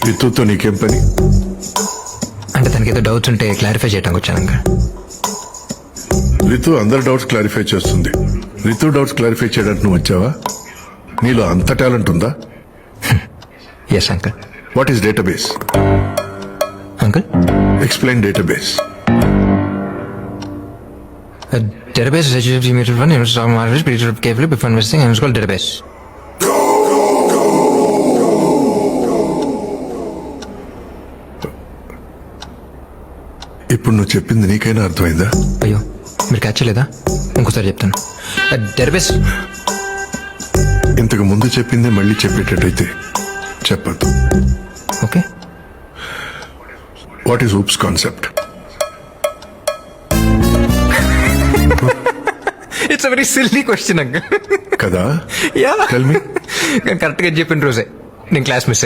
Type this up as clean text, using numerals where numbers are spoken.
రితుతో నీకేం పని? అంటే తనకి ఏదో డౌట్స్ ఉంటే క్లారిఫై చేయడానికి వచ్చాను అంకుల్. రితు అందరి డౌట్స్ క్లారిఫై చేస్తుంది. రితు డౌట్స్ క్లారిఫై చేయడానికి నువ్వు వచ్చావా? నీలో అంత టాలెంట్ ఉందా? Yes uncle. What is database? Uncle explain database. database is carefully before investing and it's called database. ఇప్పుడు నువ్వు చెప్పింది నీకైనా అర్థమైందా? అయ్యో మీరు క్యాచ్ చేయలేదా? ఇంకోసారి చెప్తాను. డేటాబేస్. ఇంతకు ముందు చెప్పిందే మళ్ళీ చెప్పేటట్టయితే చెప్పద్దు. Okay. What is OOPS concept? It's a very silly question uncle. కదా? Yeah Tell me. కరెక్ట్గా చెప్పిన రోజే నేను క్లాస్ మిస్